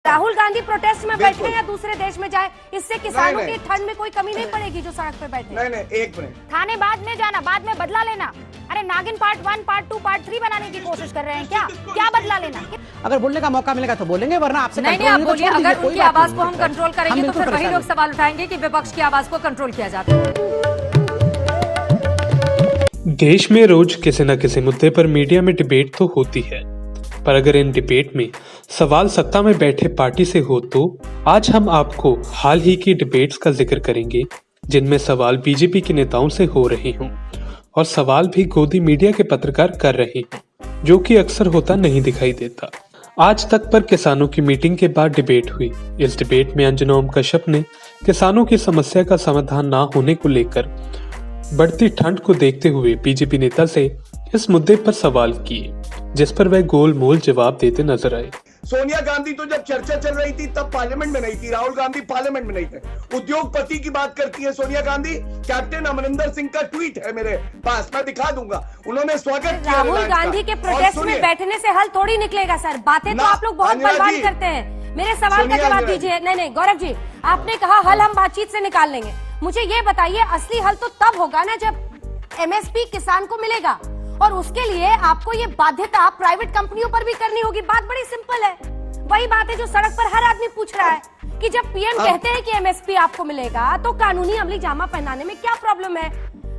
Rahul Gandhi protest में बैठे या दूसरे देश में जाए, इससे किसानों की ठंड में कोई कमी नहीं पड़ेगी जो सड़क पे बैठे। नहीं, एक मिनट। थाने बाद में जाना, बाद में बदला लेना। अरे नागिन पार्ट 1, पार्ट 2, पार्ट 3 बनाने की कोशिश कर रहे हैं क्या बदला लेना? अगर बोलने का मौका मिलेगा तो बोलेंगे, वरना आपसे नहीं, आप बोलिए। अगर उनकी आवाज को हम कंट्रोल करेंगे तो फिर वही लोग सवाल उठाएंगे कि विपक्ष की आवाज को कंट्रोल किया जाता है। देश में रोज किसी न किसी मुद्दे पर मीडिया में डिबेट तो होती है, पर अगर इन डिबेट में सवाल सत्ता में बैठे पार्टी से हो तो आज हम आपको हाल ही की डिबेट्स का जिक्र करेंगे जिनमें सवाल बीजेपी के नेताओं से हो रहे हों और सवाल भी गोदी मीडिया के पत्रकार कर रहे हों, जो कि अक्सर होता नहीं दिखाई देता। आज तक पर किसानों की मीटिंग के बाद डिबेट हुई। इस डिबेट में अंजना ओम कश्यप ने किसानों की समस्या का समाधान न होने को लेकर बढ़ती ठंड को देखते हुए बीजेपी नेता से इस मुद्दे पर सवाल किए, जिस पर वह गोलमोल जवाब देते नजर आए। सोनिया गांधी तो जब चर्चा चल रही थी तब पार्लियामेंट में नहीं थी, राहुल गांधी पार्लियामेंट में नहीं थे। उद्योगपति की बात करती है सोनिया गांधी। कैप्टन अमरिंदर सिंह का ट्वीट है मेरे पास, मैं दिखा दूंगा। उन्होंने स्वागत किया राहुल गांधी के प्रोटेस्ट में बैठने से हल थोड़ी निकलेगा सर। बातें तो आप लोग बहुत बलवान करते हैं। मेरे सवाल का जवाब दीजिए। नहीं गौरव जी, आपने कहा हल हम बातचीत से निकाल लेंगे। मुझे ये बताइए, असली हल तो तब होगा ना जब एमएसपी किसान को मिलेगा, और उसके लिए आपको ये बाध्यता प्राइवेट कंपनियों पर भी करनी होगी। बात बड़ी सिंपल है, वही बात है जो सड़क पर हर आदमी पूछ रहा है कि जब पीएम कहते हैं कि एमएसपी आपको मिलेगा तो कानूनी अमली जामा पहनाने में क्या प्रॉब्लम है?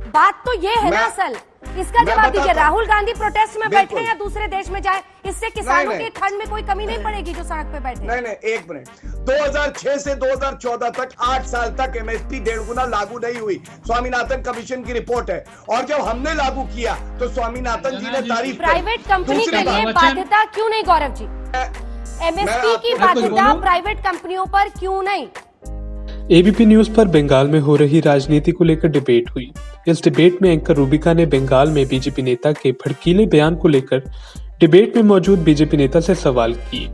बात तो ये है ना असल। इसका जवाब दीजिए। राहुल गांधी प्रोटेस्ट में बैठे या दूसरे देश में जाए, इससे किसानों की ठंड में कोई कमी नहीं पड़ेगी जो सड़क पे बैठे। नहीं, एक मिनट। 2006 से 2014 तक 8 साल तक एमएसपी 1.5 गुना लागू नहीं हुई। स्वामीनाथन कमीशन की रिपोर्ट है। और जब हमने लागू किया तो स्वामीनाथन जी ने तारीफ की। प्राइवेट कंपनी के लिए बाध्यता क्यों नहीं गौरव जी? एमएसपी की बाध्यता प्राइवेट कंपनियों पर क्यों नहीं? एबीपी न्यूज पर बंगाल में हो रही राजनीति को लेकर डिबेट हुई। इस डिबेट में एंकर रूबिका ने बंगाल में बीजेपी नेता के भड़कीले बयान को लेकर डिबेट में मौजूद बीजेपी नेता से सवाल किए,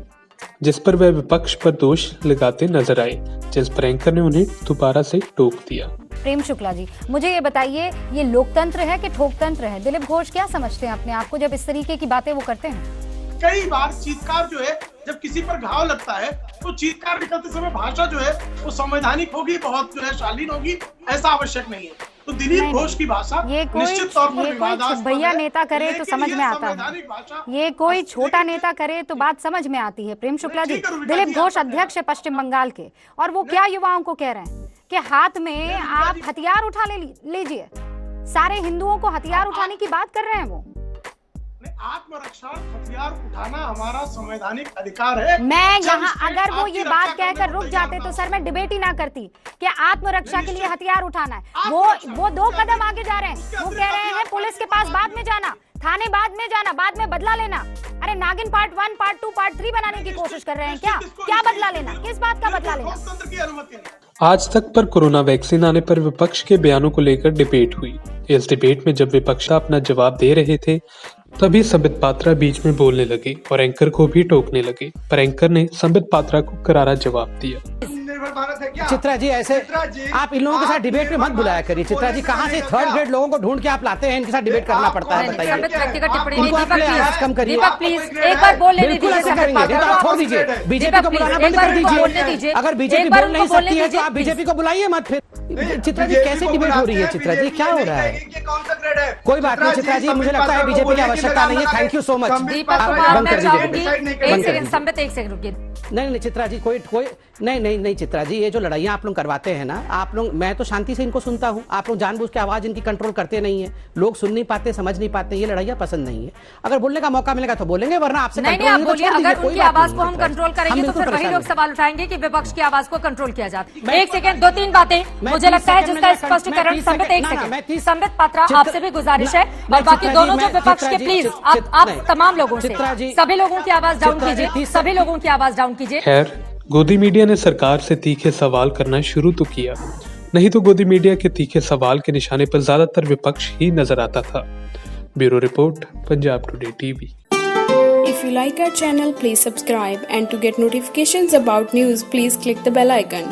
जिस पर वह विपक्ष पर दोष लगाते नजर आए, जिस पर एंकर ने उन्हें दोबारा से टोक दिया। प्रेम शुक्ला जी, मुझे ये बताइए, ये लोकतंत्र है कि ठोकतंत्र है? दिलीप घोष क्या समझते हैं अपने आप को जब इस तरीके की बातें वो करते हैं? कई बार चीत्कार जो है, जब किसी पर घाव लगता है तो चीत्कार निकलते समय भाषा जो है वो संवैधानिक होगी, बहुत जो है शालीन होगी, ऐसा आवश्यक नहीं है। तो दिलीप घोष की भाषा निश्चित तौर पर विवादास्पद भैया नेता करे तो समझ में आता है, ये कोई छोटा नेता करे तो बात समझ में आती है। प्रेम शुक्ला जी, दिलीप घोष अध्यक्ष है पश्चिम बंगाल के, और वो क्या युवाओं को कह रहे हैं कि हाथ में आप हथियार उठा लीजिए। सारे हिंदुओं को हथियार उठाने की बात कर रहे हैं वो। आत्मरक्षा हथियार उठाना हमारा संवैधानिक अधिकार है। मैं यहाँ अगर वो ये बात कहकर रुक जाते तो सर मैं डिबेट ही ना करती कि आत्मरक्षा के लिए हथियार उठाना है। वो 2 कदम आगे जा रहे हैं। वो कह रहे हैं पुलिस के पास बाद में जाना, थाने बाद में जाना, बाद में बदला लेना। अरे नागिन पार्ट 1, पार्ट 2, पार्ट 3 बनाने की कोशिश कर रहे हैं क्या बदला लेना? किस बात का बदला लेना? आज तक पर कोरोना वैक्सीन आने पर विपक्ष के बयानों को लेकर डिबेट हुई। इस डिबेट में जब विपक्ष अपना जवाब दे रहे थे तभी संबित पात्रा बीच में बोलने लगे और एंकर को भी टोकने लगे, पर एंकर ने संबित पात्रा को करारा जवाब दिया। चित्रा जी, ऐसे आप इन लोगों के साथ डिबेट में मत बुलाया करिए। चित्रा जी, कहाँ से 3rd ग्रेड लोगों को ढूंढ के आप लाते हैं, इनके साथ डिबेट करना पड़ता है? बताइए, आवाज कम करिए। एक बार बोलने बिल्कुल ऐसा करेंगे, छोड़ दीजिए। बीजेपी को बुलाना बंद कर दीजिए। अगर बीजेपी बोल नहीं सकती है तो आप बीजेपी को बुलाइए मत। फिर चित्रा जी, कैसे डिबेट हो रही है? चित्रा जी, क्या हो रहा है? कोई बात नहीं चित्रा जी, मुझे लगता है बीजेपी की आवश्यकता नहीं है। Thank you so much. बंद कर दीजिए। एक सेकंड रुकिए। नहीं चित्रा जी, कोई नहीं चित्रा जी, ये जो लड़ाइयाँ आप लोग करवाते हैं ना, आप लोग, मैं तो शांति से इनको सुनता हूँ। आप लोग जानबूझ के आवाज इनकी कंट्रोल करते नहीं है। लोग सुन नहीं पाते, समझ नहीं पाते। ये लड़ाइयाँ पसंद नहीं है। अगर बोलने का मौका मिलेगा तो बोलेंगे, वरना आपसे नहीं। आप बोलिए, अगर उनकी आवाज को हम कंट्रोल करेंगे तो फिर वही लोग सवाल उठाएंगे कि विपक्ष की आवाज को कंट्रोल किया जाता है। 1 सेकंड, 2-3 बातें मुझे लगता है जिसका स्पष्टीकरण संबित, 1 सेकंड। संबित पात्रा, आपसे भी गुजारिश है, और बाकी दोनों जो विपक्ष के, प्लीज आप तमाम लोगों से, सभी लोगों की आवाज डाउन कीजिए, सभी लोगों की आवाज डाउन कीजिए। खैर, गोदी मीडिया ने सरकार से तीखे सवाल करना शुरू तो किया, नहीं तो गोदी मीडिया के तीखे सवाल के निशाने पर ज्यादातर विपक्ष ही नजर आता था। Bureau report, Punjab today TV. If you like our channel, please subscribe, and to get notifications about news, please click the bell icon.